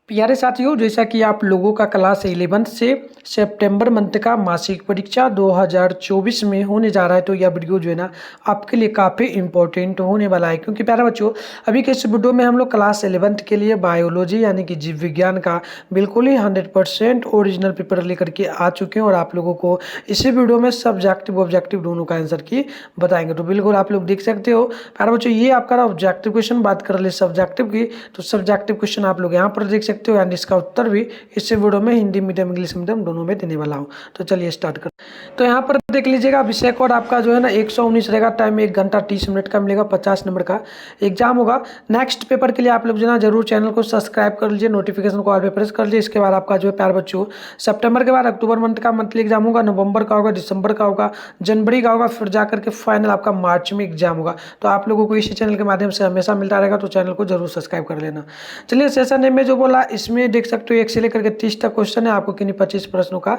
प्यारे साथियों, जैसा कि आप लोगों का क्लास 11 से सितंबर मंथ का मासिक परीक्षा 2024 में होने जा रहा है, तो यह वीडियो जो है ना आपके लिए काफ़ी इंपॉर्टेंट होने वाला है। क्योंकि प्यारे बच्चों, अभी के इस वीडियो में हम लोग क्लास 11 के लिए बायोलॉजी यानी कि जीव विज्ञान का बिल्कुल ही 100% ओरिजिनल पेपर लेकर के आ चुके हैं और आप लोगों को इसी वीडियो में सब्जेक्टिव ऑब्जेक्टिव दोनों का आंसर की बताएंगे। तो बिल्कुल आप लोग देख सकते हो प्यारे बच्चों, ये आपका ऑब्जेक्टिव क्वेश्चन। बात कर ले सब्जेक्टिव की, तो सब्जेक्टिव क्वेश्चन आप लोग यहाँ पर देख सकते हो एंड इसका उत्तर भी इस वीडियो में हिंदी मीडियम इंग्लिश मीडियम दोनों में देने वाला हूँ। तो चलिए स्टार्ट कर। तो यहाँ पर देख लीजिएगा, विषय कोड आपका जो है ना 119 रहेगा। टाइम 1 घंटा 30 मिनट का मिलेगा। 50 नंबर का एग्जाम होगा। नेक्स्ट पेपर के लिए आप लोग जो है जरूर चैनल को सब्सक्राइब कर लीजिए, नोटिफिकेशन को ऑल पे प्रेस कर लीजिए। इसके बाद आपका जो है प्यारे बच्चों, सितंबर के बाद अक्टूबर मंथ का मंथली एग्जाम होगा, नवंबर का होगा, दिसंबर का होगा, जनवरी का होगा, फिर जाकर के फाइनल आपका मार्च में एग्जाम होगा। तो आप लोगों को इसी चैनल के माध्यम से हमेशा मिलता रहेगा, तो चैनल को जरूर सब्सक्राइब कर लेना। चलिए, सेशन ए में जो बोला इसमें देख सकते हो 1 से लेकर के 30 तक क्वेश्चन है। आपको किन्हीं 25 प्रश्नों का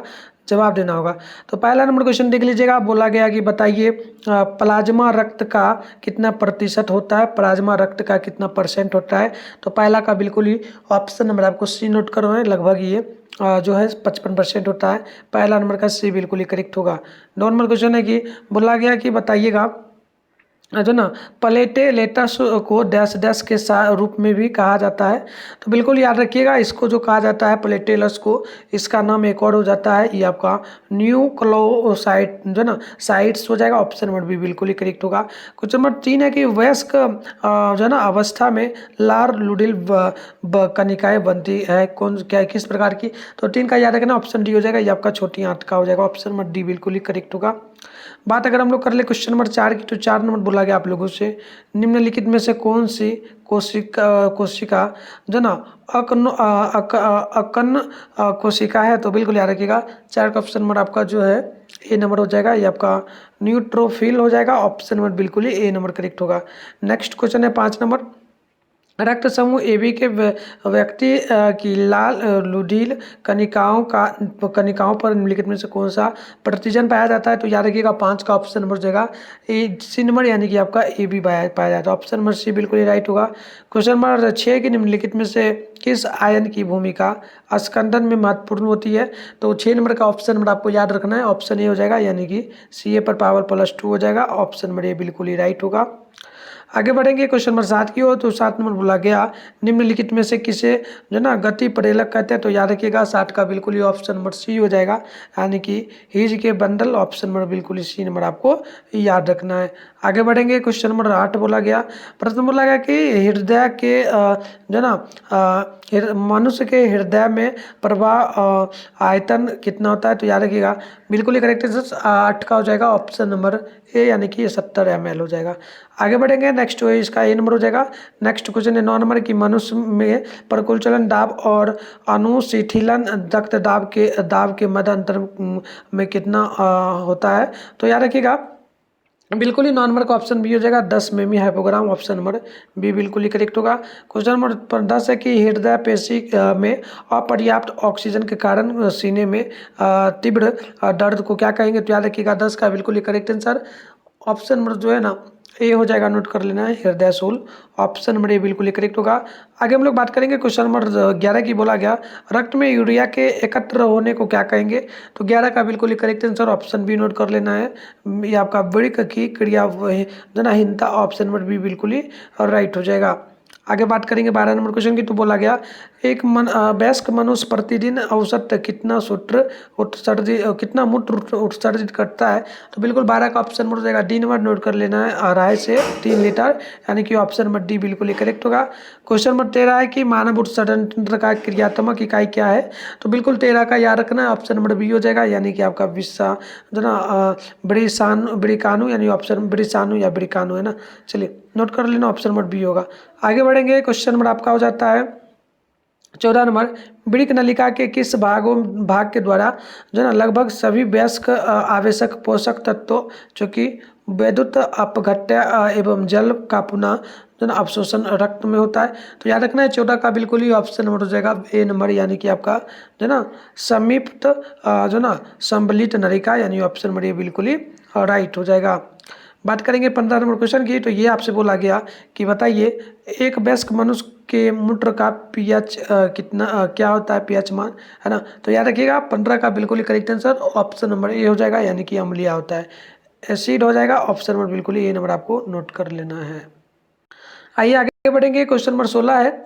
जवाब देना होगा। तो पहला नंबर क्वेश्चन देख लीजिएगा। बोला गया कि बताइए प्लाज्मा रक्त का कितना प्रतिशत होता है, प्लाज्मा रक्त का कितना परसेंट होता है। तो पहला का बिल्कुल ही ऑप्शन नंबर आपको सी नोट करो है, लगभग ये जो है 55% होता है। पहला नंबर का सी बिल्कुल ही करेक्ट होगा। 2 नंबर क्वेश्चन है कि बोला गया कि बताइएगा जो ना प्लेटेलेटस को डैश डैश के रूप में भी कहा जाता है। तो बिल्कुल याद रखिएगा, इसको जो कहा जाता है प्लेटेलस को, इसका नाम एक और हो जाता है, ये आपका न्यूक्लियोसाइड जो ना साइट्स हो जाएगा। ऑप्शन नंबर बी बिल्कुल ही करेक्ट होगा। क्वेश्चन नंबर 3 है कि वयस्क जो ना अवस्था में लार लुडिल कनिकाएं बनती है, कौन क्या किस प्रकार की। तो 3 का याद रखना, ऑप्शन डी हो जाएगा, ये आपका छोटी आंत का हो जाएगा। ऑप्शन नंबर डी बिल्कुल ही करेक्ट होगा। बात अगर हम लोग कर ले क्वेश्चन नंबर 4 की, तो 4 नंबर बोला गया आप लोगों से निम्नलिखित में से कौन सी कोशिका जो ना अकन कोशिका है। तो बिल्कुल याद रखिएगा, 4 का ऑप्शन नंबर आपका जो है ए नंबर हो जाएगा, ये आपका न्यूट्रोफिल हो जाएगा। ऑप्शन नंबर बिल्कुल ही ए नंबर करेक्ट होगा। नेक्स्ट क्वेश्चन है 5 नंबर। रक्त समूह एबी के व्यक्ति की लाल लुडील कनिकाओं पर निम्नलिखित में से कौन सा प्रतिजन पाया जाता है। तो याद रखिएगा 5 का ऑप्शन नंबर जाएगा ए सी नंबर, यानी कि आपका ए बी पाया जाता है। ऑप्शन नंबर सी बिल्कुल ही राइट होगा। क्वेश्चन नंबर 6 की निम्नलिखित में से किस आयन की भूमिका स्कंदन में महत्वपूर्ण होती है। तो 6 नंबर का ऑप्शन नंबर आपको याद रखना है, ऑप्शन ए हो जाएगा, यानी कि सी ए पर पावर +2 हो जाएगा। ऑप्शन नंबर ए बिल्कुल ही राइट होगा। आगे बढ़ेंगे क्वेश्चन नंबर 7 की ओर। तो 7 नंबर बोला गया निम्नलिखित में से किसे जो ना गति प्रेरक कहते हैं। तो याद रखिएगा 7 का बिल्कुल ही ऑप्शन नंबर सी हो जाएगा, यानी कि हिज के बंडल। ऑप्शन नंबर बिल्कुल ही सी नंबर आपको याद रखना है। आगे बढ़ेंगे क्वेश्चन नंबर 8 बोला गया, प्रश्न बोला गया कि हृदय के जो ना मनुष्य के हृदय में प्रवाह आयतन कितना होता है। तो याद रखिएगा बिल्कुल ही करेक्ट है, 8 का हो जाएगा ऑप्शन नंबर ए, यानी कि 70 ml हो जाएगा। आगे बढ़ेंगे, नेक्स्ट है इसका ए नंबर हो जाएगा। नेक्स्ट क्वेश्चन है 9 नंबर की मनुष्य में प्रकुलचलन दाब और अनुशीथिलन रक्त दाब के मध्य अंतर में कितना होता है। तो याद रखिएगा बिल्कुल ही 9 नंबर का ऑप्शन बी हो जाएगा, 10 मिमी हाइपोग्राम। ऑप्शन नंबर बी बिल्कुल ही करेक्ट होगा। क्वेश्चन नंबर 10 है कि हृदय पेशी में अपर्याप्त ऑक्सीजन के कारण सीने में तीव्र दर्द को क्या कहेंगे। तो याद रखिएगा 10 का बिल्कुल ही करेक्ट आंसर ऑप्शन नंबर जो है ना ए हो जाएगा, नोट कर लेना है, हृदय शूल। ऑप्शन नंबर ए बिल्कुल ही करेक्ट होगा। आगे हम लोग बात करेंगे क्वेश्चन नंबर 11 की। बोला गया रक्त में यूरिया के एकत्र होने को क्या कहेंगे। तो 11 का बिल्कुल ही correct answer option B note कर लेना है, ये आपका वृक्क की क्रिया जनहीनता। ऑप्शन नंबर बी बिल्कुल ही राइट हो जाएगा। आगे बात करेंगे 12 नंबर क्वेश्चन की। तो बोला गया एक वयस्क मनुष्य प्रतिदिन औसत कितना मूत्र उत्सर्जित करता है। तो बिल्कुल 12 का ऑप्शन नंबर हो जाएगा डी नंबर, नोट कर लेना है, 2.5 से 3 लीटर, यानी कि ऑप्शन नंबर डी बिल्कुल ही करेक्ट होगा। क्वेश्चन नंबर 13 है कि मानव उत्सर्जन तंत्र का क्रियात्मक इकाई क्या है। तो बिल्कुल 13 का याद रखना है, ऑप्शन नंबर बी हो जाएगा, यानी कि आपका विषा जो ना ब्रिकाणु, यानी ऑप्शन ब्रिसाणु या ब्रिकाणु है ना। चलिए नोट कर लेना, ऑप्शन नंबर बी होगा। आगे बढ़ेंगे, क्वेश्चन नंबर आपका हो जाता है 14 नंबर। वृक्क नलिका के किस भाग के द्वारा जो ना लगभग सभी वयस्क आवश्यक पोषक तत्वों जो कि विद्युत अपघट्य एवं जल का पुनः जो ना अवशोषण रक्त में होता है। तो याद रखना है 14 का बिल्कुल ही ऑप्शन नंबर हो जाएगा ए नंबर, यानी कि आपका जो ना समीप्त जो ना सम्मिलित नलिका, यानी ऑप्शन नंबर ए बिल्कुल ही राइट हो जाएगा। बात करेंगे 15 नंबर क्वेश्चन की। तो ये आपसे बोला गया कि बताइए एक वयस्क मनुष्य के मूत्र का पीएच कितना क्या होता है पीएच मान, है ना। तो याद रखिएगा 15 का बिल्कुल ही correct answer option number A हो जाएगा, यानी कि अम्लीय होता है। एसिड हो जाएगा ऑप्शन नंबर बिल्कुल ही ए नंबर आपको नोट कर लेना है। आइए आगे बढ़ेंगे। क्वेश्चन नंबर 16 है,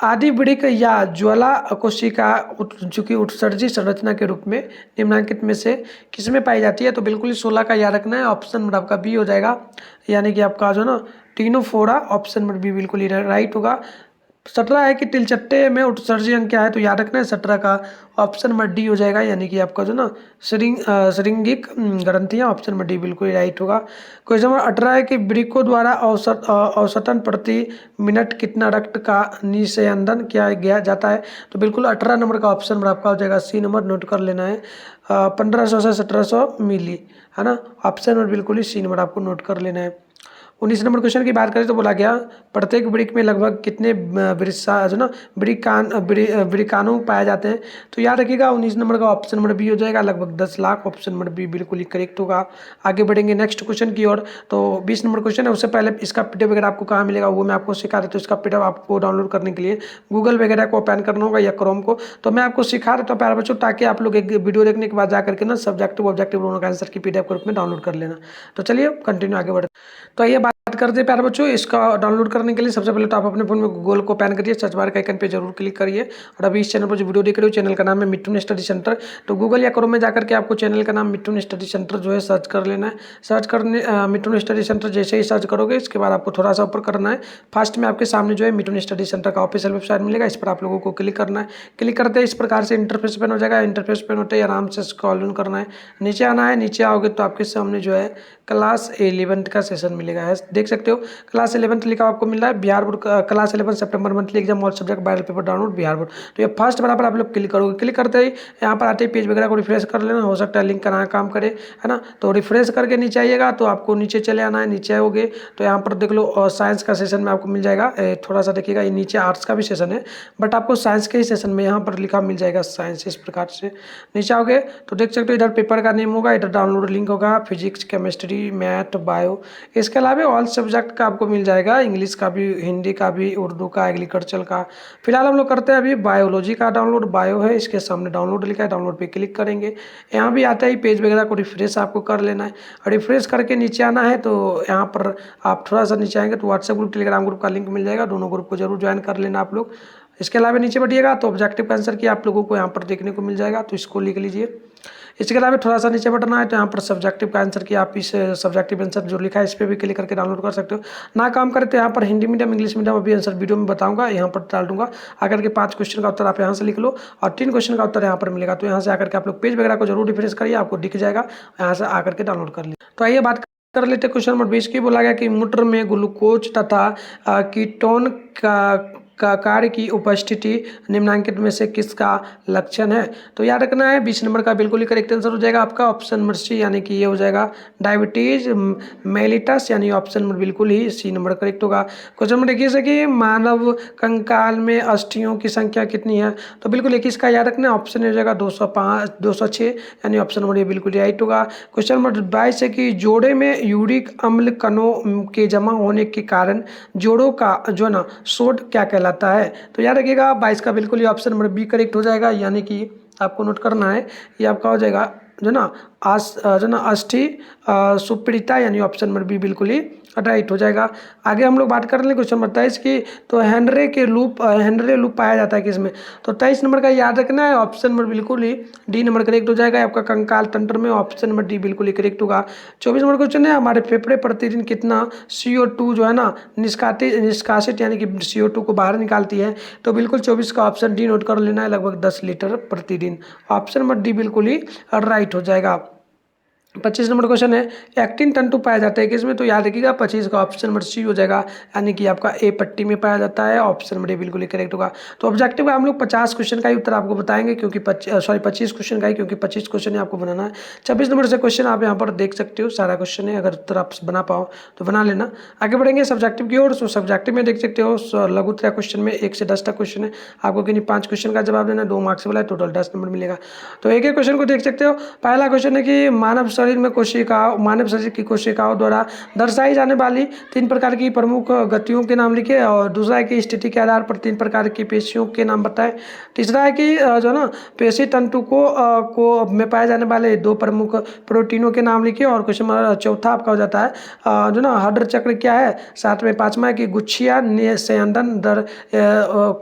आदि वृक्क या ज्वाला कोशिका चूंकि उत्सर्जी संरचना के रूप में निम्नलिखित में से किसमें पाई जाती है। तो बिल्कुल ही 16 का याद रखना है, ऑप्शन नंबर आपका बी हो जाएगा, यानी कि आपका जो ना टिनोफोरा, ऑप्शन नंबर बी बिल्कुल ही राइट होगा। 17 है कि तिलचट्टे में उत्सर्जी अंग क्या है। तो याद रखना है 17 का ऑप्शन नंबर डी हो जाएगा, यानी कि आपका जो ना श्रृंगिक ग्रंथियां, ऑप्शन नंबर डी बिल्कुल राइट होगा। क्वेश्चन नंबर 18 है कि वृक्कों द्वारा औसतन प्रति मिनट कितना रक्त का निस्यंदन किया गया जाता है। तो बिल्कुल 18 नंबर का ऑप्शन नंबर आपका हो जाएगा सी नंबर, नोट कर लेना है। 1500 से 1700 मिली, है ना। ऑप्शन नंबर बिल्कुल ही सी नंबर आपको नोट कर लेना है। 19 नंबर क्वेश्चन की बात करें तो बोला गया प्रत्येक वृक्क में लगभग कितने जो ना वृक्काणु पाए जाते हैं। तो याद रखिएगा 19 नंबर का ऑप्शन नंबर बी हो जाएगा, लगभग 10 लाख, ऑप्शन नंबर बी बिल्कुल ही करेक्ट होगा। आगे बढ़ेंगे नेक्स्ट क्वेश्चन की ओर। तो 20 नंबर क्वेश्चन है, उससे पहले इसका पीडीएफ वगैरह आपको कहाँ मिलेगा वो मैं आपको सिखा देता हूँ। इसका पीडीएफ आपको डाउनलोड करने के लिए गूगल वगैरह को ओपन करना होगा या क्रोम को। तो मैं आपको सिखा देता हूँ प्यारे बच्चों, ताकि आप लोग एक वीडियो देखने के बाद जाकर के ना सब्जेक्टिव ऑब्जेक्टिव दोनों का आंसर की पीडीएफ के रूप में डाउनलोड कर लेना। तो चलिए कंटिन्यू आगे बढ़ते। तो आइए बात करते हैं प्यारे बच्चों, इसका डाउनलोड करने के लिए सबसे पहले तो आप अपने फोन में गूगल को ओपन करिए, सर्च बार के आइकन पे जरूर क्लिक करिए। और अभी इस चैनल पर जो वीडियो देख रहे हो, चैनल का नाम है मिथुन स्टडी सेंटर। तो गूगल या क्रोम में जाकर के आपको चैनल का नाम मिथुन स्टडी सेंटर जो है सर्च कर लेना है। सर्च करने मिथुन स्टडी सेंटर जैसे ही सर्च करोगे, इसके बाद आपको थोड़ा सा ऊपर करना है। फर्स्ट में आपके सामने जो है मिथुन स्टडी सेंटर का ऑफिशियल वेबसाइट मिलेगा, इस पर आप लोगों को क्लिक करना है। क्लिक करते ही इस प्रकार से इंटरफेस पेन हो जाएगा। इंटरफेस पेन होते ही आराम से स्क्रॉल डाउन करना है, नीचे आना है। नीचे आओगे तो आपके सामने जो है क्लास 11 का सेशन मिलेगा है, देख सकते हो क्लास 11 लिखा आपको मिल रहा है बिहार बोर्ड क्लास 11 सितंबर monthly exam all subject bio paper download Bihar board. तो ये फर्स्ट बराबर आप लोग क्लिक करोगे। क्लिक करते ही यहाँ पर आते ही पेज वगैरह को रिफ्रेश कर लेना, हो सकता है लिंक का ना काम करे, है ना। तो रिफ्रेश करके नीचे आइएगा तो आपको नीचे चले आना है। नीचे आओगे तो यहाँ पर देख लो साइंस का सेशन में आपको मिल जाएगा। थोड़ा सा देखिएगा, ये नीचे आर्ट्स का भी सेशन है, बट आपको साइंस के ही सेशन में यहाँ पर लिखा मिल जाएगा साइंस। इस प्रकार से नीचे आओगे तो देख सकते हो इधर पेपर का नेम होगा, इधर डाउनलोड लिंक होगा, फिजिक्स केमिस्ट्री मैथ बायो। इसके अलावा ऑल सब्जेक्ट का आपको मिल जाएगा, इंग्लिश का भी, हिंदी का भी, उर्दू का, एग्रीकल्चर का। फिलहाल हम लोग करते हैं अभी बायोलॉजी का डाउनलोड। बायो है, इसके सामने डाउनलोड लिखा है, डाउनलोड पे क्लिक करेंगे। यहाँ भी आता ही पेज वगैरह को रिफ्रेश आपको कर लेना है। और रिफ्रेश करके नीचे आना है तो यहाँ पर आप थोड़ा सा नीचे आएंगे तो व्हाट्सएप ग्रुप टेलीग्राम ग्रुप का लिंक मिल जाएगा, दोनों ग्रुप को जरूर ज्वाइन कर लेना आप लोग। इसके अलावा नीचे बढ़िएगा तो ऑब्जेक्टिव का आंसर की आप लोगों को यहाँ पर देखने को मिल जाएगा, तो इसको लिख लीजिए। इसके अलावा थोड़ा सा नीचे बढ़ना है तो यहाँ पर सब्जेक्टिव का आंसर की आप इस सब्जेक्टिव आंसर जो लिखा है इस पर भी क्लिक करके डाउनलोड कर सकते हो। ना काम करे तो यहाँ पर हिंदी मीडियम इंग्लिश मीडियम अभी आंसर वीडियो में बताऊंगा, यहाँ पर डाल दूंगा। आकर के 5 क्वेश्चन का उत्तर आप यहाँ से लिख लो और 3 क्वेश्चन का उत्तर यहाँ पर मिलेगा। तो यहाँ से आकर के आप लोग पेज वगैरह को जरूर रिफ्रेश करिए, आपको दिख जाएगा, यहाँ से आकर के डाउनलोड कर लीजिए। तो आइए बात कर लेते क्वेश्चन नंबर 20 की। बोला गया कि मूत्र में ग्लूकोज तथा कीटोन का कार्य की उपस्थिति निम्नलिखित में से किसका लक्षण है। तो याद रखना है 20 नंबर का बिल्कुल ही करेक्ट आंसर हो जाएगा आपका ऑप्शन नंबर सी, यानी कि ये हो जाएगा डायबिटीज मेलिटस, यानी ऑप्शन नंबर बिल्कुल ही सी नंबर करेक्ट होगा। क्वेश्चन नंबर 21 है कि मानव कंकाल में अस्थियों की संख्या कितनी है। तो बिल्कुल 21 का याद रखना है, ऑप्शन हो जाएगा 205 206, यानी ऑप्शन नंबर ये बिल्कुल राइट होगा। क्वेश्चन नंबर 22 है कि जोड़े में यूरिक अम्ल कणों के जमा होने के कारण जोड़ों का जो है ना सोड क्या कहलाता है। तो याद रखिएगा 22 का बिल्कुल ही ऑप्शन नंबर बी करेक्ट हो जाएगा, यानी कि आपको नोट करना है ये आपका हो जाएगा जो ना अस्थि सुप्रीता, यानी ऑप्शन नंबर बी बिल्कुल ही राइट हो जाएगा। आगे हम लोग बात कर रहे हैं क्वेश्चन नंबर 23 की। तो हेनरे लूप पाया जाता है किसमें। तो 23 नंबर का याद रखना है, ऑप्शन नंबर बिल्कुल ही डी नंबर करेक्ट हो जाएगा आपका कंकाल तंत्र में, ऑप्शन नंबर डी बिल्कुल ही करेक्ट होगा। 24 नंबर क्वेश्चन है हमारे फेफड़े प्रतिदिन कितना CO2 जो है ना निष्कासित यानी कि CO2 को बाहर निकालती है। तो बिल्कुल 24 का ऑप्शन डी नोट कर लेना है, लगभग 10 लीटर प्रतिदिन, ऑप्शन नंबर डी बिल्कुल ही राइट हो जाएगा। 25 नंबर क्वेश्चन है एक्टिन तंतु पाया जाता है किसमें। तो याद रखिएगा 25 का ऑप्शन नंबर सी हो जाएगा, यानी कि आपका ए पट्टी में पाया जाता है, ऑप्शन नंबर ए बिल्कुल ही करेक्ट होगा। तो ऑब्जेक्टिव का हम लोग 50 क्वेश्चन का ही उत्तर आपको बताएंगे, क्योंकि 25 क्वेश्चन का ही, क्योंकि 25 क्वेश्चन ही आपको बनाना है। 26 नंबर से क्वेश्चन आप यहाँ पर देख सकते हो, सारा क्वेश्चन है, अगर उत्तर आप बना पाओ तो बना लेना। आगे बढ़ेंगे सब्जेक्टिव की ओर। तो सब्जेक्टिव में देख सकते हो लघुत्तरा क्वेश्चन में 1 से 10 तक क्वेश्चन है, आपको किन्हीं 5 क्वेश्चन का जवाब देना, 2 मार्क्स वाला है, टोटल 10 नंबर मिलेगा। तो एक एक क्वेश्चन को देख सकते हो। पहला क्वेश्चन है कि मानव शरीर शरीर में कोशिकाओं मानव शरीर की कोशिकाओं द्वारा दर्शाई जाने वाली 3 प्रकार की प्रमुख गतियों के नाम लिखिए। और दूसरा है कि स्थिति के आधार पर 3 प्रकार की पेशियों के नाम बताएं। तीसरा है कि जो ना पेशी तंतु को में पाए जाने वाले 2 प्रमुख प्रोटीनों के नाम लिखिए। और क्वेश्चन नंबर चौथा आपका हो जाता है जो ना हड्र चक्र क्या है। साथ में पांचवा है कि गुच्छिया निस्यंदन दर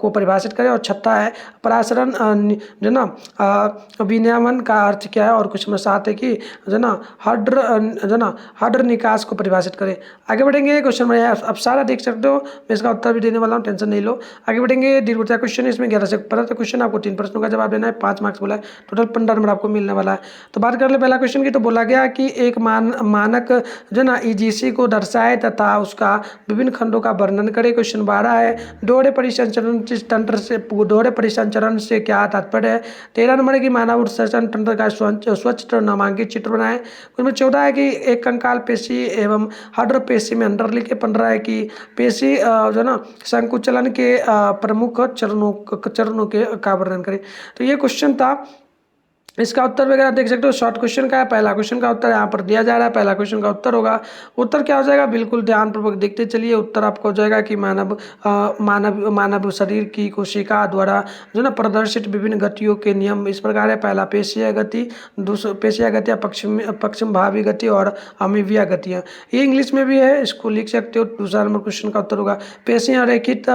को परिभाषित करें। और छठा है परासरण जो ना विनियमन का अर्थ क्या है। और क्वेश्चन नंबर 7 है कि जो ना हड्र निकास को परिभाषित करें। आगे बढ़ेंगे क्वेश्चन में आप सारा देख सकते हो, मैं इसका उत्तर भी देने वाला हूँ, टेंशन नहीं लो। आगे बढ़ेंगे दीर्घवृत्ताकार क्वेश्चन, इसमें 11 से 15 क्वेश्चन, आपको 3 प्रश्नों का जवाब देना है, 5 मार्क्स बोला है, टोटल 15 नंबर आपको मिलने वाला है। तो बात कर ले पहला क्वेश्चन की, तो बोला गया कि एक मानक जो ना ईजीसी को दर्शाए तथा उसका विभिन्न खंडों का वर्णन करे। क्वेश्चन 12 है दोहरे परिसंचरण तंत्र से दोहरे परिसंचरण से क्या तात्पर्य है। 13 नंबर है कि मानव उत्सर्जन तंत्र का स्वच्छ नामांकित चित्र बनाए। उसमें 14 है कि एक कंकाल पेशी एवं हड्र पेशी में अंतर लिखे। 15 है कि पेशी जो ना संकुचलन के प्रमुख चरणों के का वर्णन करें। तो ये क्वेश्चन था, इसका उत्तर वगैरह देख सकते हो। शॉर्ट क्वेश्चन का है, पहला क्वेश्चन का उत्तर यहाँ पर दिया जा रहा है। पहला क्वेश्चन का उत्तर होगा, उत्तर क्या हो जाएगा, बिल्कुल ध्यानपूर्वक देखते चलिए। उत्तर आपको हो जाएगा कि मानव शरीर की कोशिका द्वारा जो ना प्रदर्शित विभिन्न गतियों के नियम इस प्रकार है। पहला पेशीय गति, दूसरा पेशीय गतियाँ पश्चिम भावी गति और अमीबिया गतियाँ, ये इंग्लिश में भी है, इसको लिख सकते हो। दूसरा नंबर क्वेश्चन का उत्तर होगा पेशियाँ रेखित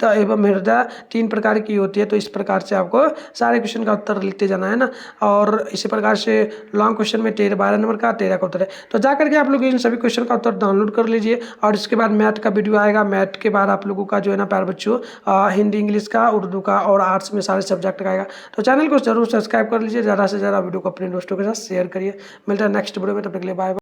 एवं हृदय 3 प्रकार की होती है। तो इस प्रकार से आपको सारे क्वेश्चन का उत्तर लिखते जाना है ना। और इसी प्रकार से लॉन्ग क्वेश्चन में 12 नंबर का 13 का उत्तर है। तो जा करके आप लोग इन सभी क्वेश्चन का उत्तर डाउनलोड कर लीजिए। और इसके बाद मैथ का वीडियो आएगा, मैथ के बाद आप लोगों का जो है ना प्यारे बच्चों हिंदी इंग्लिश का, उर्दू का और आर्ट्स में सारे सब्जेक्ट का आएगा। तो चैनल को जरूर सब्सक्राइब कर लीजिए, ज़्यादा से ज़्यादा वीडियो को अपने दोस्तों के साथ शेयर करिए। मिलता है नेक्स्ट वीडियो में, तब तक के लिए बाय बाय।